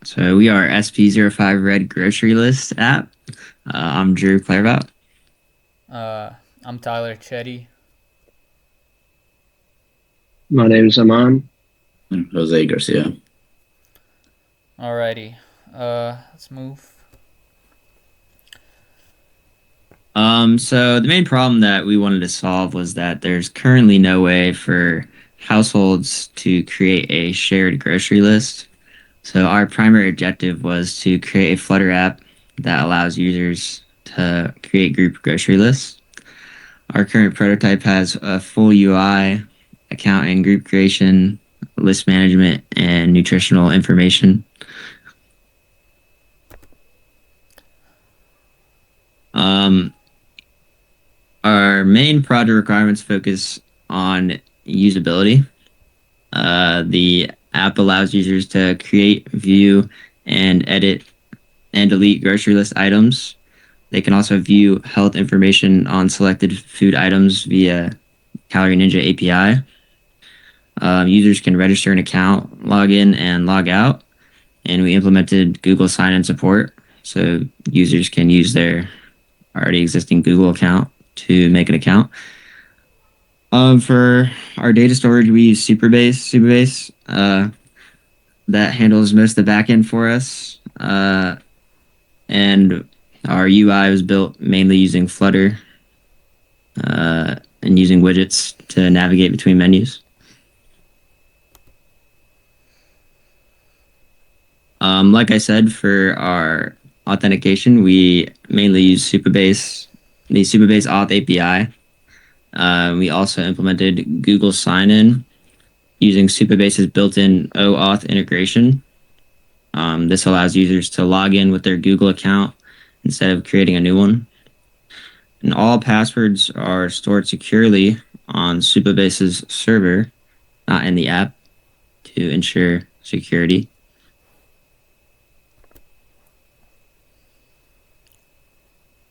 So we are SP-05-Red grocery list app. I'm Drew Clairbout. Uh, I'm Tyler Chetty. My name's Aman. Jose Garcia. Alrighty. Let's move. So the main problem that we wanted to solve was that there's currently no way for households to create a shared grocery list. So our primary objective was to create a Flutter app that allows users to create group grocery lists. Our current prototype has a full UI, account and group creation, list management, and nutritional information. Our main project requirements focus on usability. The app allows users to create, view, and edit and delete grocery list items. They can also view health information on selected food items via Calorie Ninja API. Users can register an account, log in, and log out. And we implemented Google sign-in support, so users can use their already existing Google account to make an account. For our data storage, we use Supabase. That handles most of the backend for us. And our UI was built mainly using Flutter and using widgets to navigate between menus. Like I said, for our authentication, we mainly use Supabase, the Supabase Auth API. We also implemented Google sign-in using Supabase's built-in OAuth integration. This allows users to log in with their Google account instead of creating a new one. And all passwords are stored securely on Supabase's server, not in the app, to ensure security.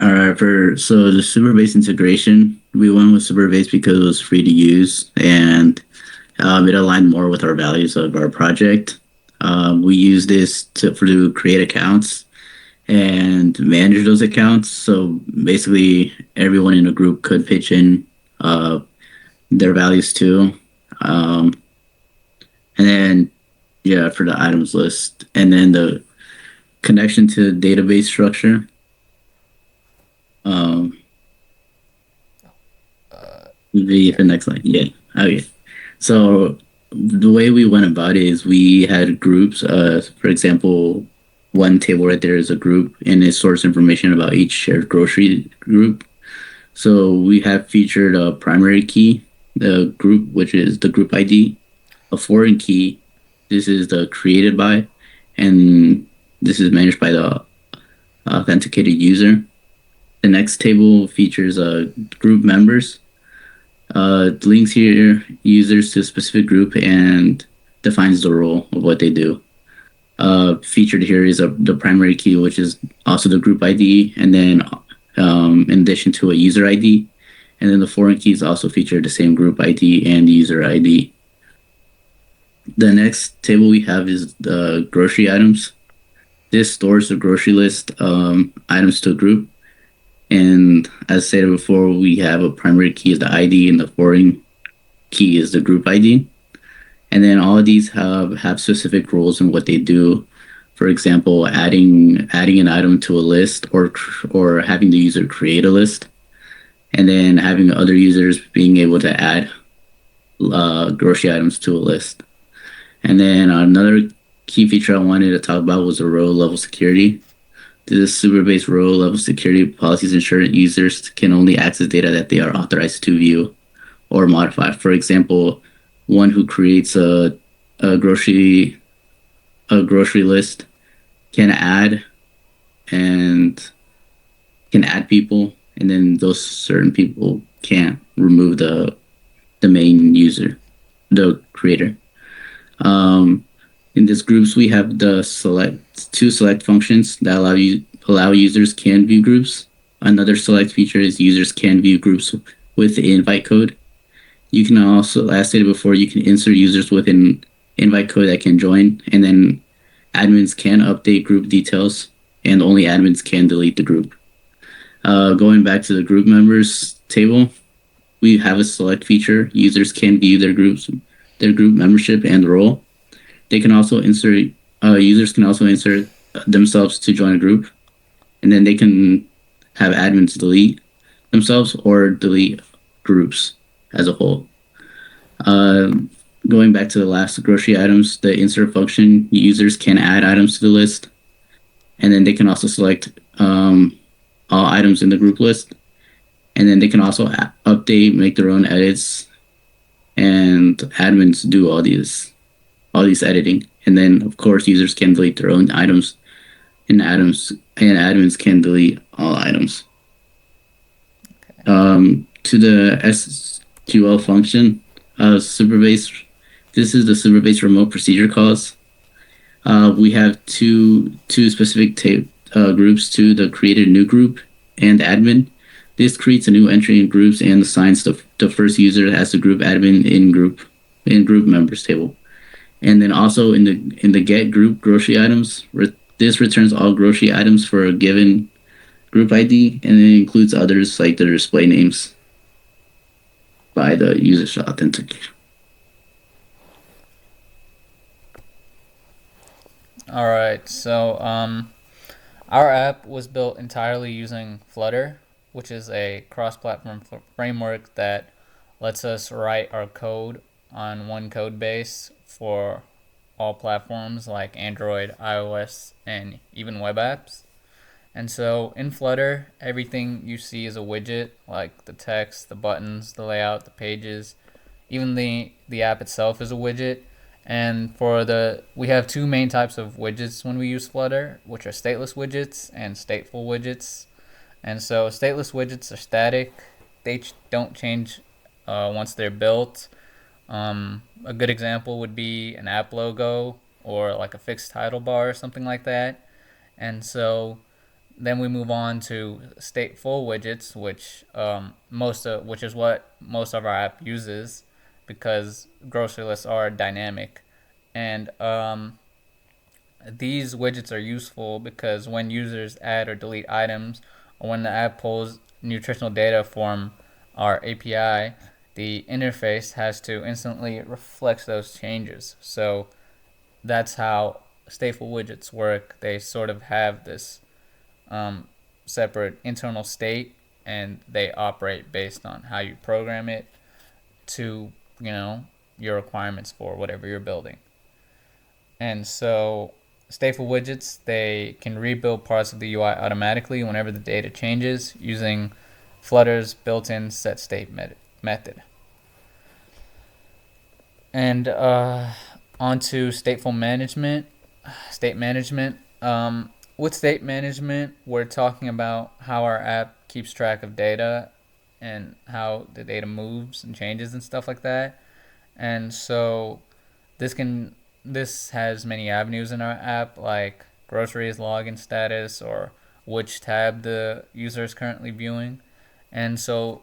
All right, so the Superbase integration, we went with Superbase because it was free to use and it aligned more with our values of our project. We use this to create accounts and manage those accounts. So basically, everyone in a group could pitch in their values too. And then, yeah, for the items list, and then the connection to the database structure. The next line, yeah. Okay. So the way we went about it is we had groups. For example, one table right there is a group, and it stores information about each shared grocery group. So we have featured a primary key, the group, which is the group ID, a foreign key. This is the created by, and this is managed by the authenticated user. The next table features group members. Links here users to a specific group and defines the role of what they do. Featured here is the primary key, which is also the group ID, and then in addition to a user ID. And then the foreign keys also feature the same group ID and user ID. The next table we have is the grocery items. This stores the grocery list items to a group. And as stated before, we have a primary key is the ID and the foreign key is the group ID. And then all of these have specific roles in what they do. For example, adding an item to a list or having the user create a list. And then having other users being able to add grocery items to a list. And then another key feature I wanted to talk about was the row level security. This Superbase row level security policies ensure that users can only access data that they are authorized to view or modify. For example, one who creates a grocery list can add people, and then those certain people can't remove the main user, the creator. In these groups, we have the two select functions that allow users can view groups. Another select feature is users can view groups with the invite code. You can also, as stated before, you can insert users with an invite code that can join, and then admins can update group details, and only admins can delete the group. Going back to the group members table, we have a select feature. Users can view their group membership and role. They can also insert. Users can also insert themselves to join a group, and then they can have admins delete themselves or delete groups as a whole. Going back to the last grocery items, the insert function, users can add items to the list, and then they can also select all items in the group list, and then they can also update, make their own edits, and admins do all these editing. And then of course users can delete their own items, and admins can delete all items. To the SQL function, superbase. This is the superbase remote procedure calls. We have two specific groups to the created new group and admin. This creates a new entry in groups and assigns the first user as the group admin in group members table. And then also in the get group grocery items, this returns all grocery items for a given group ID, and it includes others like the display names by the user authentication. All right, so our app was built entirely using Flutter, which is a cross-platform framework that lets us write our code on one code base for all platforms like Android, iOS, and even web apps. And so in Flutter, everything you see is a widget, like the text, the buttons, the layout, the pages, even the app itself is a widget. And we have two main types of widgets when we use Flutter, which are stateless widgets and stateful widgets. And so stateless widgets are static; they don't change once they're built. A good example would be an app logo or like a fixed title bar or something like that. And so then we move on to stateful widgets, which is what most of our app uses, because grocery lists are dynamic. And these widgets are useful because when users add or delete items, or when the app pulls nutritional data from our API, the interface has to instantly reflect those changes. So that's how stateful widgets work. They sort of have this separate internal state, and they operate based on how you program it to, your requirements for whatever you're building. And so stateful widgets, they can rebuild parts of the UI automatically whenever the data changes using Flutter's built-in setState method. And onto stateful management. State management. With state management, we're talking about how our app keeps track of data and how the data moves and changes and stuff like that. And so this has many avenues in our app, like groceries login status or which tab the user is currently viewing. And so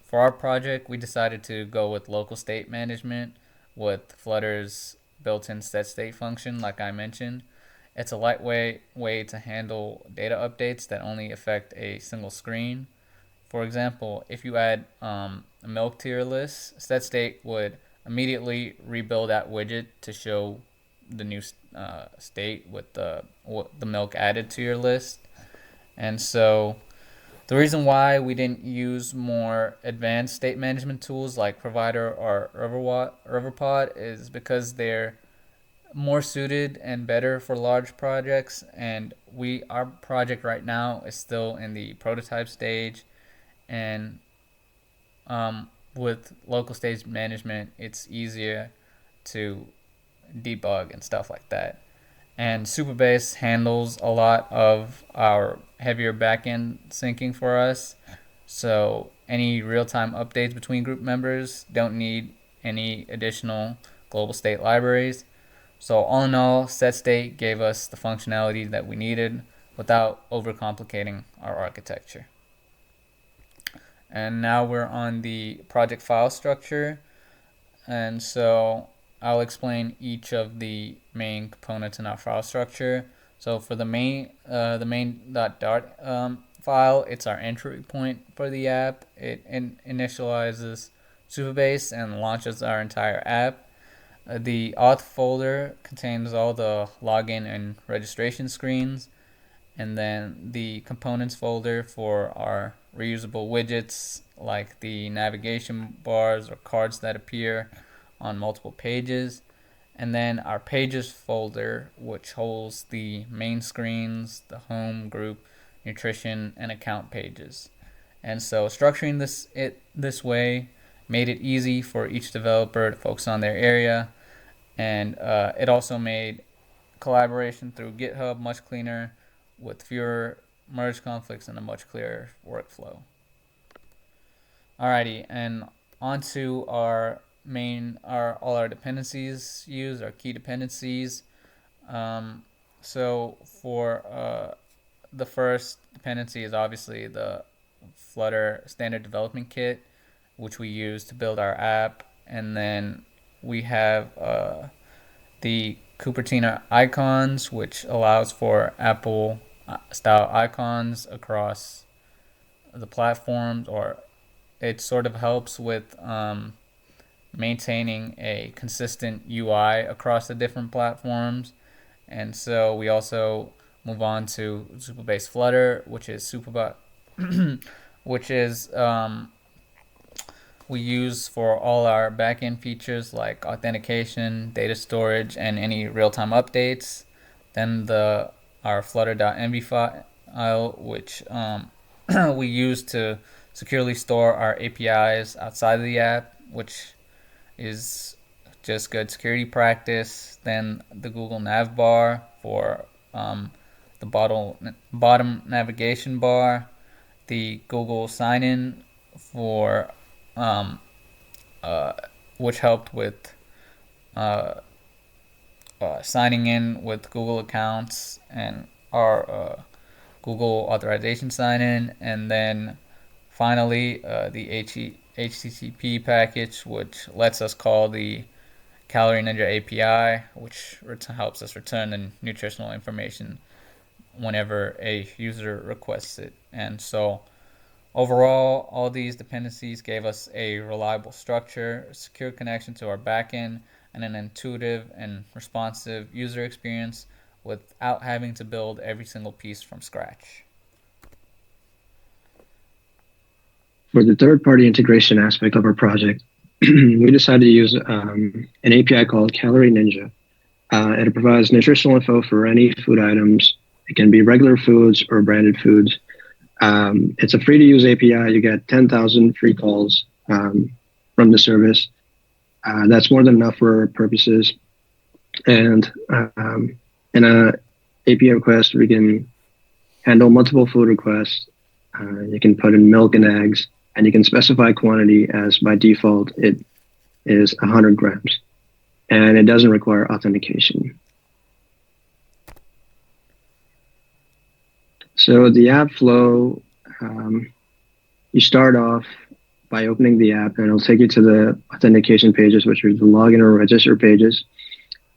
for our project, we decided to go with local state management with Flutter's built-in setState function, like I mentioned. It's a lightweight way to handle data updates that only affect a single screen. For example, if you add a milk to your list, setState would immediately rebuild that widget to show the new state with the milk added to your list. And so the reason why we didn't use more advanced state management tools like Provider or Riverpod is because they're more suited and better for large projects, and our project right now is still in the prototype stage. And with local state management, it's easier to debug and stuff like that. And Superbase handles a lot of our heavier backend syncing for us. So any real-time updates between group members don't need any additional global state libraries. So all in all, setState gave us the functionality that we needed without overcomplicating our architecture. And now we're on the project file structure. And so I'll explain each of the main components in our file structure. So for the main.dart file, it's our entry point for the app. It initializes Supabase and launches our entire app. The auth folder contains all the login and registration screens, and then the components folder for our reusable widgets like the navigation bars or cards that appear on multiple pages, and then our pages folder, which holds the main screens, the home, group, nutrition, and account pages. And so structuring this way made it easy for each developer to focus on their area, and it also made collaboration through GitHub much cleaner, with fewer merge conflicts and a much clearer workflow. Alrighty, and onto our all our dependencies used, our key dependencies. So for the first dependency is obviously the Flutter standard development kit, which we use to build our app, and then we have the Cupertino icons, which allows for Apple style icons across the platforms, or it sort of helps with maintaining a consistent UI across the different platforms. And so we also move on to Supabase Flutter, which is which is we use for all our backend features like authentication, data storage, and any real-time updates. Then our flutter.env file, which we use to securely store our APIs outside of the app, which is just good security practice. Then the Google Nav bar for the bottom navigation bar, the Google sign-in for which helped with signing in with Google accounts and our Google authorization sign-in, and then finally the HTTP package, which lets us call the Calorie Ninja API, which helps us return the nutritional information whenever a user requests it. And so overall, all these dependencies gave us a reliable structure, a secure connection to our backend, and an intuitive and responsive user experience without having to build every single piece from scratch. For the third-party integration aspect of our project, we decided to use an API called Calorie Ninja. It provides nutritional info for any food items. It can be regular foods or branded foods. It's a free-to-use API. You get 10,000 free calls from the service. That's more than enough for our purposes. And in a API request, we can handle multiple food requests. You can put in milk and eggs, and you can specify quantity as by default it is 100 grams. And it doesn't require authentication. So the app flow, you start off by opening the app, and it'll take you to the authentication pages, which are the login or register pages.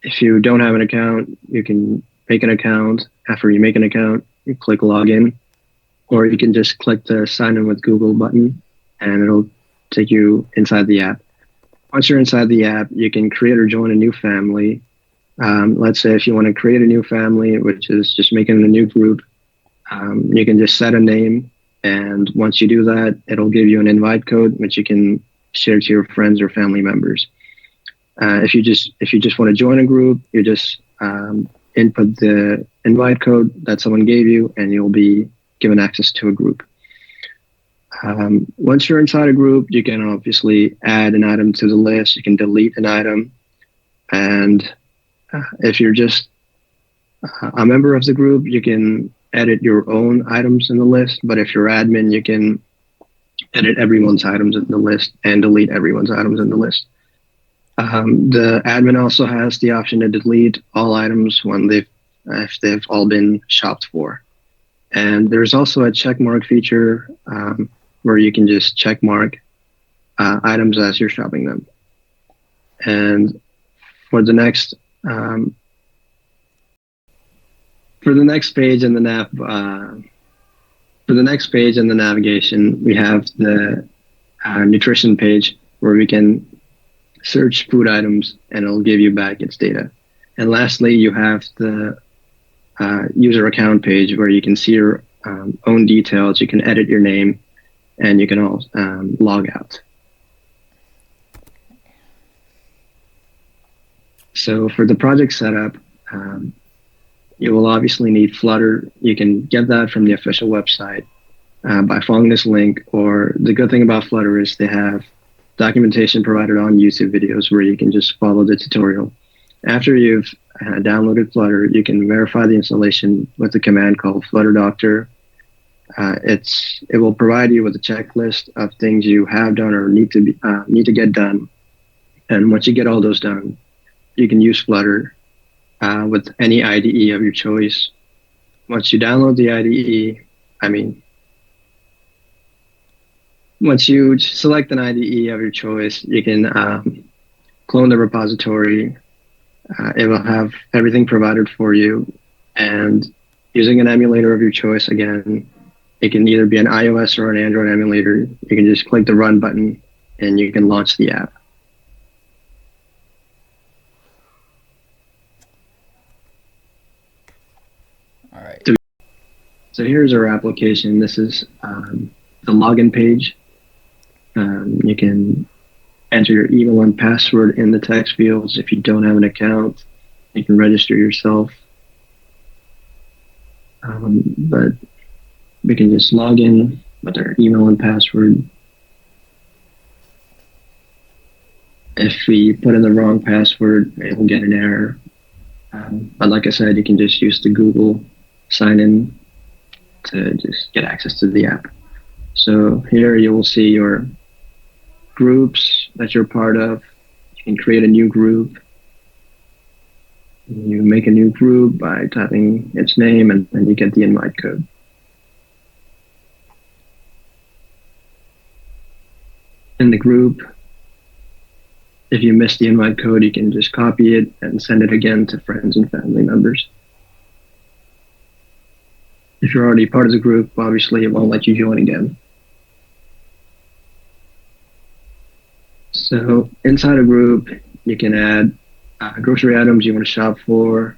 If you don't have an account, you can make an account. After you make an account, you click login, or you can just click the sign in with Google button, and it'll take you inside the app. Once you're inside the app, you can create or join a new family. Let's say if you want to create a new family, which is just making a new group, you can just set a name, and once you do that, it'll give you an invite code, which you can share to your friends or family members. If you just want to join a group, you just input the invite code that someone gave you, and you'll be given access to a group. Once you're inside a group, you can obviously add an item to the list. You can delete an item, and if you're just a member of the group, you can edit your own items in the list. But if you're admin, you can edit everyone's items in the list and delete everyone's items in the list. The admin also has the option to delete all items if they've all been shopped for. And there's also a check mark feature where you can just check mark items as you're shopping them. And for the next page in the navigation, we have the nutrition page where we can search food items and it'll give you back its data. And lastly, you have the user account page where you can see your own details. You can edit your name and you can all log out. So for the project setup, you will obviously need Flutter. You can get that from the official website by following this link, or the good thing about Flutter is they have documentation provided on YouTube videos where you can just follow the tutorial. After you've downloaded Flutter, you can verify the installation with a command called Flutter Doctor. It will provide you with a checklist of things you have done or need to get done. And once you get all those done, you can use Flutter with any IDE of your choice. Once you download the IDE, once you select an IDE of your choice, you can clone the repository. It will have everything provided for you. And using an emulator of your choice, again, it can either be an iOS or an Android emulator. You can just click the run button and you can launch the app. All right. So here's our application. This is the login page. You can enter your email and password in the text fields. If you don't have an account, you can register yourself. But we can just log in with our email and password. If we put in the wrong password, it will get an error. But like I said, you can just use the Google sign in to just get access to the app. So here you will see your groups that you're part of. You can create a new group. You make a new group by typing its name and you get the invite code. In the group, if you miss the invite code, you can just copy it and send it again to friends and family members. If you're already part of the group, obviously it won't let you join again. So inside a group, you can add grocery items you want to shop for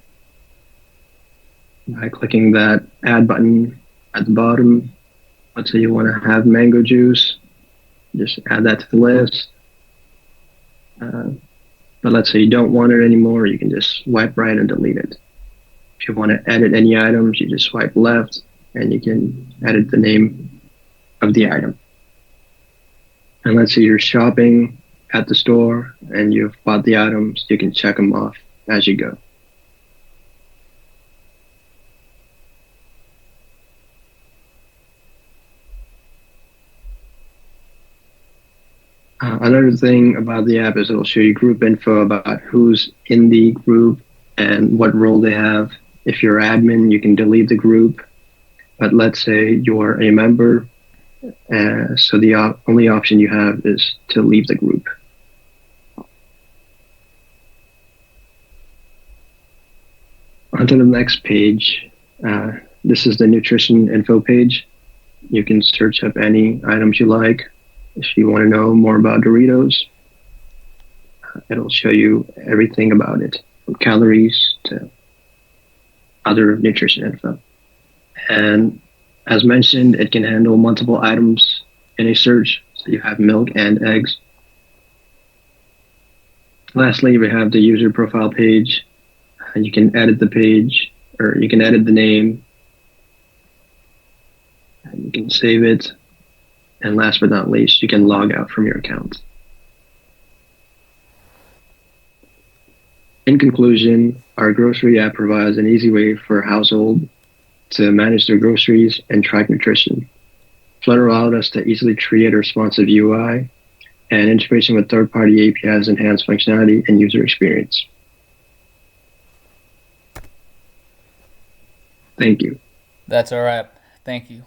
by clicking that add button at the bottom. Let's say you want to have mango juice, just add that to the list. But let's say you don't want it anymore, you can just swipe right and delete it. If you want to edit any items, you just swipe left and you can edit the name of the item. And let's say you're shopping at the store and you've bought the items, you can check them off as you go. Another thing about the app is it'll show you group info about who's in the group and what role they have. If you're admin, you can delete the group. But let's say you're a member, so the only option you have is to leave the group. On to the next page. This is the nutrition info page. You can search up any items you like. If you want to know more about Doritos, it'll show you everything about it, from calories to other nutrition info. And as mentioned, it can handle multiple items in a search. So you have milk and eggs. Lastly, we have the user profile page. You can edit the page, or you can edit the name. And you can save it. And last but not least, you can log out from your account. In conclusion, our grocery app provides an easy way for a household to manage their groceries and track nutrition. Flutter allowed us to easily create a responsive UI, and integration with third-party APIs enhance functionality and user experience. Thank you. That's our app. Thank you.